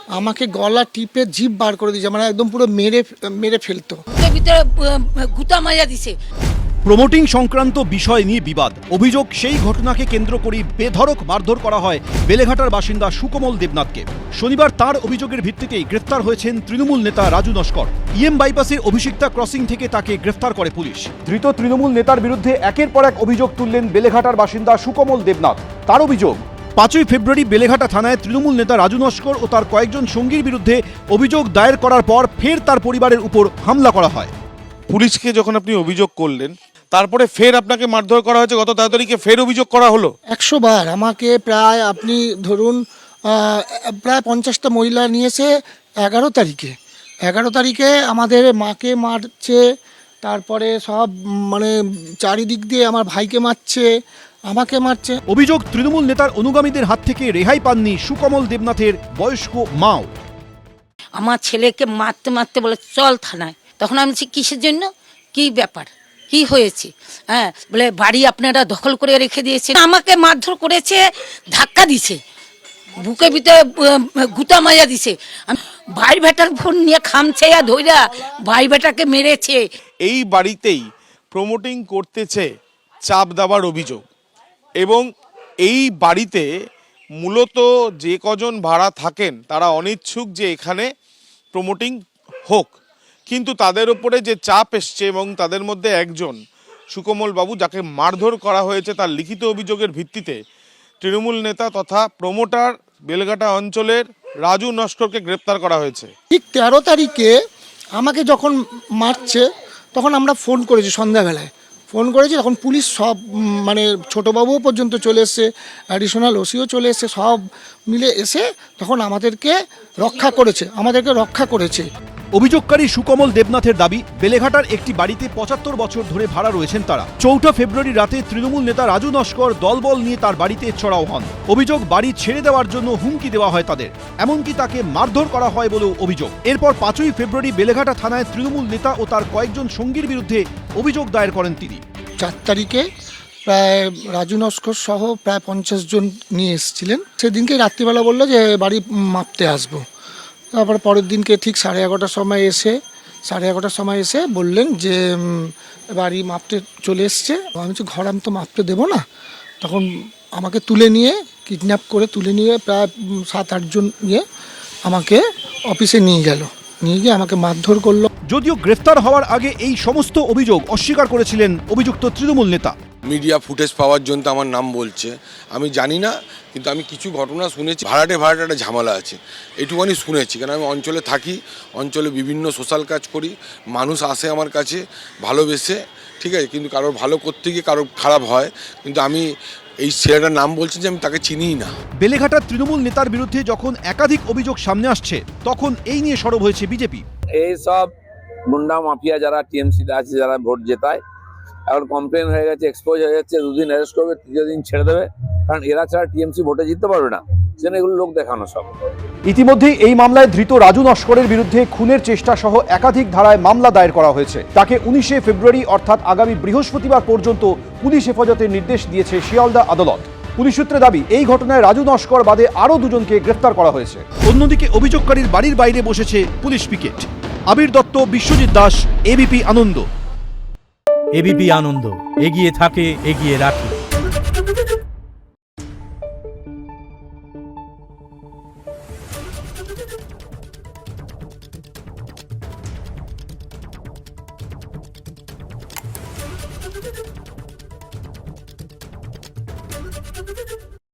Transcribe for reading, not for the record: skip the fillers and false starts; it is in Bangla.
আমাকে গলা টিপে জিভ বার করে দিয়েছে, মানে একদম পুরো মেরে ফেলতো। ভিতরে গুতা মারা দিছে। প্রমোটিং সংক্রান্ত বিষয় নিয়ে বিবাদ। অভিযোগ সেই ঘটনাকে কেন্দ্র করে বেধড়ক মারধর করা হয় বেলেঘাটার বাসিন্দা সুকমল দেবনাথকে। শনিবার তার অভিযোগের ভিত্তিতেই গ্রেফতার হয়েছেন তৃণমূল নেতা রাজু নস্কর। বাইপাসের অভিষিক্তা ক্রসিং থেকে তাকে গ্রেফতার করে পুলিশ। ধৃত তৃণমূল নেতার বিরুদ্ধে একের পর এক অভিযোগ তুললেন বেলেঘাটার বাসিন্দা সুকমল দেবনাথ। তার অভিযোগ, 5ই ফেব্রুয়ারি বেলেঘাটা থানায় তৃণমূল নেতা রাজু নস্কর ও তার কয়েকজন সঙ্গীর বিরুদ্ধে অভিযোগ দায়ের করার পর ফের তার পরিবারের উপর হামলা করা হয়। পুলিশকে যখন আপনি অভিযোগ করলেন, তারপরে ফের আপনাকে মারধর করা হয়েছে, গত 13 তারিখে ফের অভিযোগ করা হলো। 100 বার আমাকে প্রায় আপনি ধরুন প্রায় 50টা মহিলা নিয়েছে 11 তারিখে আমাদের মাকে মারছে, তারপরে সব মানে চারিদিক দিয়ে আমার ভাইকে মারছে, আমাকে মারছে। অভিযোগ, তৃণমূল নেতার অনুগামীদের হাত থেকে রেহাই পাননি সুকমল দেবনাথের বয়স্ক মাও। আমার ছেলেকে মারতে মারতে বলে চল থানায়। তখন আমি বলছি কিসের জন্য, কি ব্যাপার, কি হয়েছে? হ্যাঁ, বলে বাড়ি আপনারা দখল করে রেখে দিয়েছেন। আমাকে মারধর করেছে, ধাক্কা দিছে, বুকের ভিতরে গুতা মারা দিছে। ভাই বেটার ফোন নিয়ে খামছে ধইরা ভাই বেটাকে মেরেছে। এই বাড়িতেই প্রমোটিং করতেছে চাপ দেওয়ার অভিযোগ, এবং এই বাড়িতে মূলত যে কজন ভাড়া থাকেন তারা অনিচ্ছুক যে এখানে প্রমোটিং হোক, কিন্তু তাদের উপরে যে চাপ এসছে এবং তাদের মধ্যে একজন সুকমল বাবু, যাকে মারধর করা হয়েছে, তার লিখিত অভিযোগের ভিত্তিতে তৃণমূল নেতা তথা প্রমোটার বেলঘাটা অঞ্চলের রাজু নস্করকে গ্রেপ্তার করা হয়েছে। ঠিক 13 তারিখে আমাকে যখন মারছে তখন আমরা ফোন করেছি, সন্ধ্যাবেলায় ফোন করেছি, তখন পুলিশ সব মানে ছোটোবাবুও পর্যন্ত চলে এসছে, অ্যাডিশনাল ওসিও চলে এসছে, সব মিলে এসে তখন আমাদেরকে রক্ষা করেছে। অভিযোগকারী সুকমল দেবনাথের দাবি, বেলেঘাটার একটি বাড়িতে 75 বছর ধরে ভাড়া রয়েছেন তারা। 4 ফেব্রুয়ারি রাতে তৃণমূল নেতা রাজু নস্কর দলবল নিয়ে তার বাড়িতে চড়াও হন। অভিযোগ, বাড়ি ছেড়ে দেওয়ার জন্য হুমকি দেওয়া হয় তাদের, এমনকি তাকে মারধর করা হয় বলেও অভিযোগ। এরপর 5ই ফেব্রুয়ারি বেলেঘাটা থানায় তৃণমূল নেতা ও তার কয়েকজন সঙ্গীর বিরুদ্ধে অভিযোগ দায়ের করেন তিনি। 4 তারিখে প্রায় রাজু নস্কর সহ প্রায় 50 জন নিয়ে এসেছিলেন। সেদিনকে রাত্রিবেলা বললো যে বাড়ি মাপতে আসবো। তারপরে পরের দিনকে ঠিক 11:30টার সময় এসে বললেন যে বাড়ি মাপতে চলে এসছে। আমি বলছি ঘর আমি তো মাপতে দেবো না। তখন আমাকে কিডন্যাপ করে তুলে নিয়ে প্রায় 7-8 জন নিয়ে আমাকে অফিসে নিয়ে গিয়ে আমাকে মারধর করলো। যদিও গ্রেফতার হওয়ার আগে এই সমস্ত অভিযোগ অস্বীকার করেছিলেন অভিযুক্ত তৃণমূল নেতা। মিডিয়া ফুটেজ পাওয়ার জন্য আমার নাম বলছে, আমি জানি না, কিন্তু আমি কিছু ঘটনা শুনেছি। ভাড়াটে একটা ঝামেলা আছে, এইটুকুনি শুনেছি, কারণ আমি অঞ্চলে থাকি, অঞ্চলে বিভিন্ন সোশ্যাল কাজ করি, মানুষ আসে আমার কাছে ভালোবেসে, ঠিক আছে, কিন্তু কারোর ভালো করতে গিয়ে কারোর খারাপ হয়, কিন্তু আমি এই ছেলেটার নাম বলছি যে আমি তাকে চিনিই না। বেলেঘাটার তৃণমূল নেতার বিরুদ্ধে যখন একাধিক অভিযোগ সামনে আসছে, তখন এই নিয়ে সরব হয়েছে বিজেপি। এই সব গুন্ডা মাফিয়া যারা টিএমসিতে আছে, যারা ভোট জেতায়, এখন কমপ্লেন হয়ে গেছে, এক্সপোজ হয়ে যাচ্ছে, 2 দিন অ্যারেস্ট করবে, 3 দিন ছেড়ে দেবে, কারণ এরা ছাড়া টিএমসি ভোটে জিততে পারবে না। সেজন্য এগুলো লোক দেখানো সব। ইতিমধ্যেই এই মামলায় ধৃত রাজু নস্করের বিরুদ্ধে খুনের চেষ্টা সহ একাধিক ধারায় মামলা দায়ের করা হয়েছে। তাকে 19শে ফেব্রুয়ারি অর্থাৎ আগামী বৃহস্পতিবার পর্যন্ত পুলিশ হেফাজতের নির্দেশ দিয়েছে শিয়ালদা আদালত। পুলিশ সূত্রে দাবি, এই ঘটনায় রাজু নস্কর বাদে আরও 2 জনকে গ্রেফতার করা হয়েছে। অন্যদিকে অভিযোগকারীর বাড়ির বাইরে বসেছে পুলিশ পিকেট। আবির দত্ত, বিশ্বজিৎ দাস, এবিপি আনন্দ। এবিপি আনন্দ, এগিয়ে থাকে, এগিয়ে রাখে।